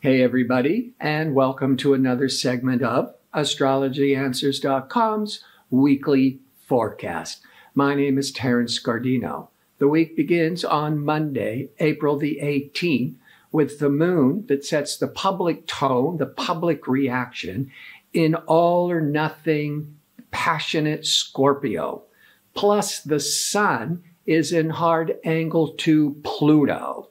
Hey everybody, and welcome to another segment of AstrologyAnswers.com's weekly forecast. My name is Terence. The week begins on Monday, April the 18th, with the moon that sets the public tone, the public reaction in all or nothing passionate Scorpio. Plus the sun is in hard angle to Pluto.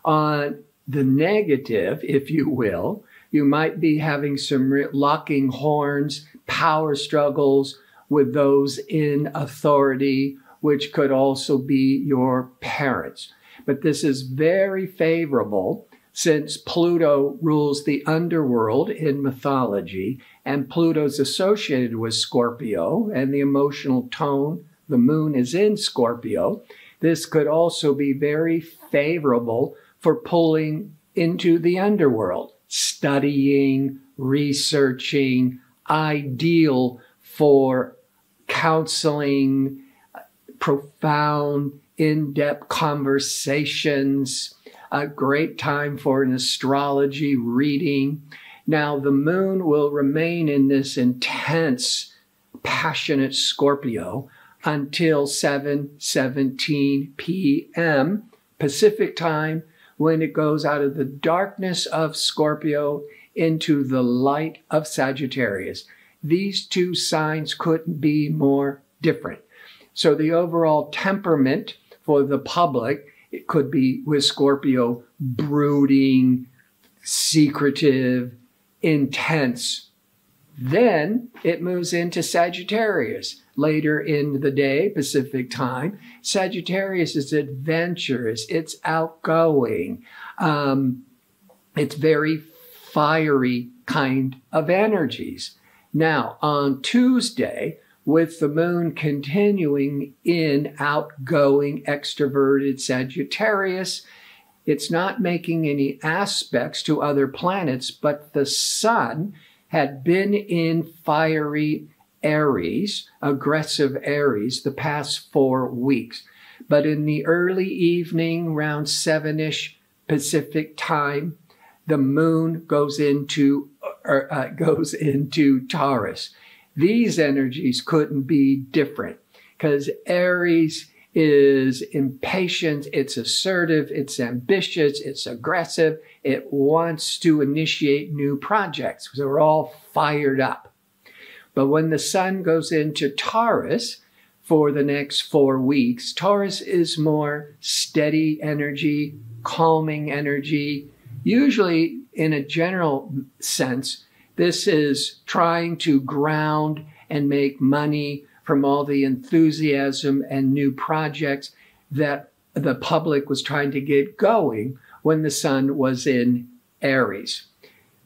On the negative, if you will, you might be having some locking horns, power struggles with those in authority, which could also be your parents. But this is very favorable since Pluto rules the underworld in mythology, and Pluto's associated with Scorpio and the emotional tone. The moon is in Scorpio. This could also be very favorable for pulling into the underworld, studying, researching, ideal for counseling, profound, in-depth conversations, a great time for an astrology reading. Now, the moon will remain in this intense, passionate Scorpio until 7:17 p.m. Pacific time, when it goes out of the darkness of Scorpio into the light of Sagittarius. These two signs couldn't be more different. So the overall temperament for the public, it could be with Scorpio, brooding, secretive, intense. Then it moves into Sagittarius. Later in the day, Pacific time, Sagittarius is adventurous, it's outgoing, it's very fiery kind of energies. Now, on Tuesday, with the moon continuing in outgoing, extroverted Sagittarius, it's not making any aspects to other planets, but the sun had been in fiery Aries, aggressive Aries, the past 4 weeks. But in the early evening, around 7-ish Pacific time, the moon goes into Taurus. These energies couldn't be different because Aries is impatient, it's assertive, it's ambitious, it's aggressive, it wants to initiate new projects. So we're all fired up. But when the sun goes into Taurus for the next 4 weeks, Taurus is more steady energy, calming energy. Usually, in a general sense, this is trying to ground and make money from all the enthusiasm and new projects that the public was trying to get going when the sun was in Aries.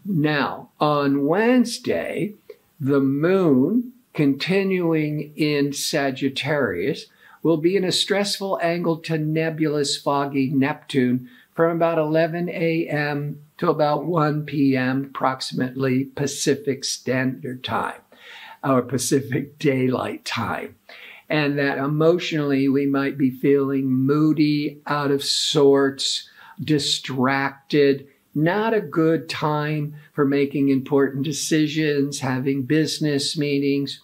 Now, on Wednesday, the moon, continuing in Sagittarius, will be in a stressful angle to nebulous, foggy Neptune from about 11 a.m. to about 1 p.m. approximately Pacific Standard Time, or Pacific Daylight Time. And that emotionally we might be feeling moody, out of sorts, distracted, not a good time for making important decisions, having business meetings.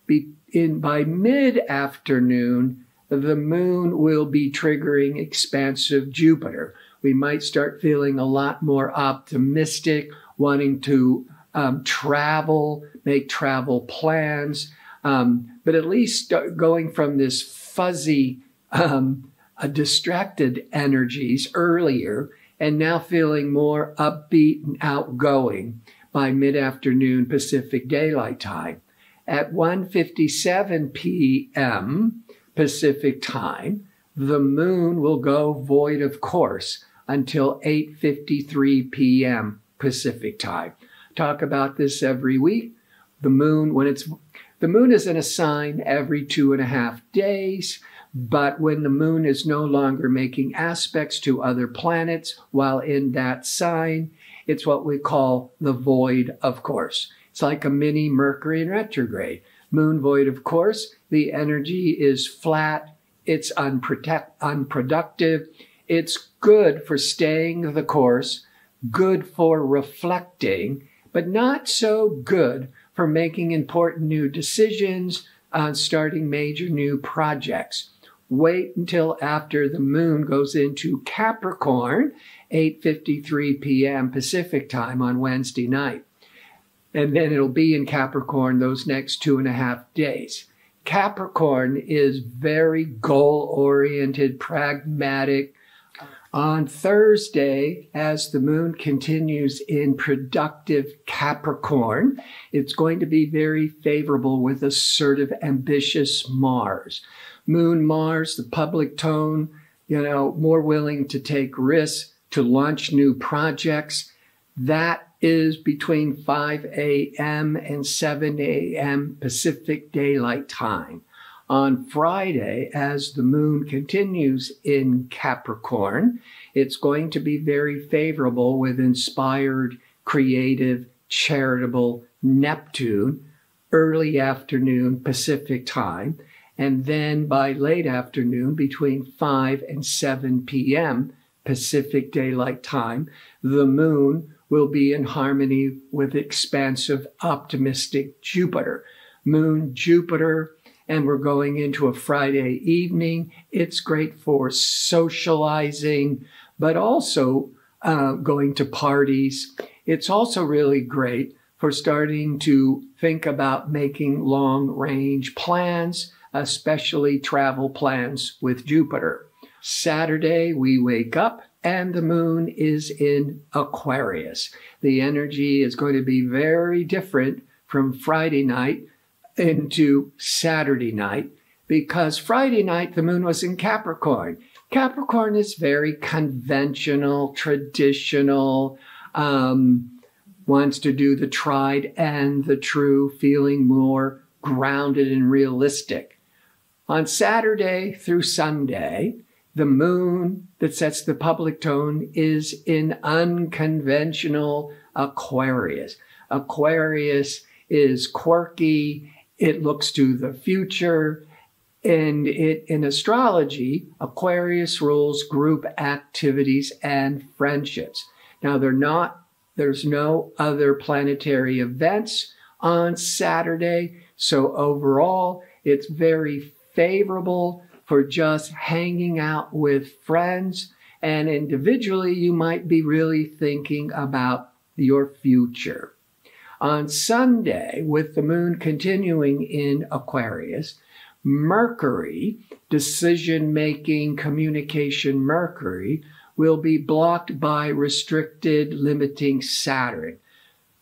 By mid-afternoon, the moon will be triggering expansive Jupiter. We might start feeling a lot more optimistic, wanting to travel, make travel plans, but at least going from this fuzzy, distracted energies earlier, and now feeling more upbeat and outgoing by mid-afternoon Pacific Daylight Time. At 1:57 p.m. Pacific Time, the moon will go void of course until 8:53 p.m. Pacific Time. Talk about this every week. The moon is in a sign every 2.5 days. But when the moon is no longer making aspects to other planets while in that sign, it's what we call the void of course. It's like a mini Mercury in retrograde. Moon void of course, the energy is flat, it's unproductive, it's good for staying the course, good for reflecting, but not so good for making important new decisions on starting major new projects. Wait until after the moon goes into Capricorn, 8:53 p.m. Pacific time on Wednesday night. And then it'll be in Capricorn those next 2.5 days. Capricorn is very goal-oriented, pragmatic. On Thursday, as the moon continues in productive Capricorn, it's going to be very favorable with assertive, ambitious Mars. Moon Mars, the public tone, more willing to take risks, to launch new projects. That is between 5 a.m. and 7 a.m. Pacific Daylight Time. On Friday, as the moon continues in Capricorn, it's going to be very favorable with inspired, creative, charitable Neptune, early afternoon Pacific time, and then by late afternoon, between 5 and 7 p.m. Pacific Daylight Time, the moon will be in harmony with expansive, optimistic Jupiter. Moon, Jupiter, and we're going into a Friday evening. It's great for socializing, but also going to parties. It's also really great for starting to think about making long-range plans, especially travel plans with Jupiter. Saturday, we wake up and the moon is in Aquarius. The energy is going to be very different from Friday night into Saturday night, because Friday night the moon was in Capricorn. Capricorn is very conventional, traditional, wants to do the tried and the true, feeling more grounded and realistic. On Saturday through Sunday, the moon that sets the public tone is in unconventional Aquarius. Aquarius is quirky. It looks to the future, and in astrology, Aquarius rules group activities and friendships. Now, there's no other planetary events on Saturday, so overall, it's very favorable for just hanging out with friends, and individually, you might be really thinking about your future. On Sunday, with the moon continuing in Aquarius, Mercury, decision-making, communication Mercury, will be blocked by restricted, limiting Saturn.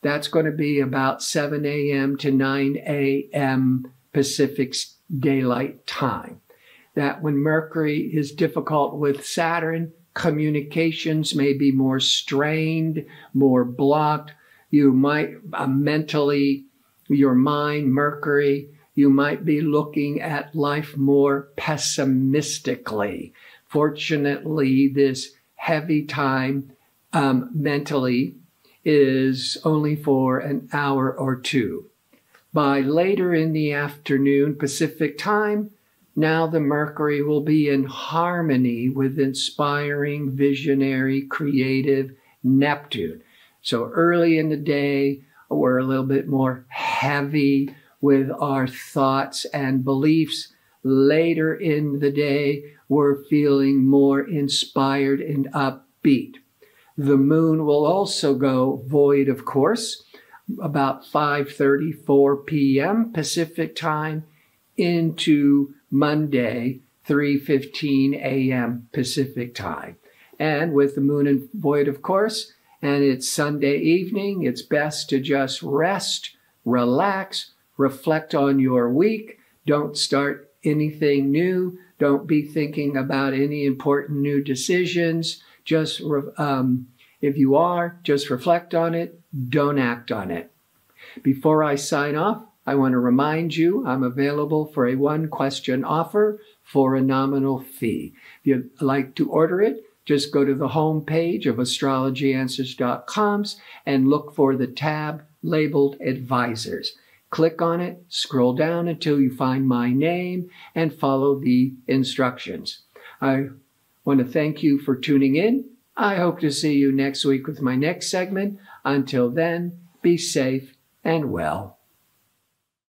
That's going to be about 7 a.m. to 9 a.m. Pacific Daylight Time. That when Mercury is difficult with Saturn, communications may be more strained, more blocked. You might mentally, your mind, Mercury, you might be looking at life more pessimistically. Fortunately, this heavy time mentally is only for an hour or two. By later in the afternoon Pacific time, now the Mercury will be in harmony with inspiring, visionary, creative Neptune. So early in the day, we're a little bit more heavy with our thoughts and beliefs. Later in the day, we're feeling more inspired and upbeat. The moon will also go void, of course, about 5:34 p.m. Pacific time into Monday, 3:15 a.m. Pacific time. And with the moon in void, of course, and it's Sunday evening, it's best to just rest, relax, reflect on your week. Don't start anything new. Don't be thinking about any important new decisions. Just, if you are, just reflect on it. Don't act on it. Before I sign off, I want to remind you I'm available for a one-question offer for a nominal fee. If you'd like to order it, just go to the home page of astrologyanswers.com and look for the tab labeled Advisors. Click on it, scroll down until you find my name, and follow the instructions. I want to thank you for tuning in. I hope to see you next week with my next segment. Until then, be safe and well.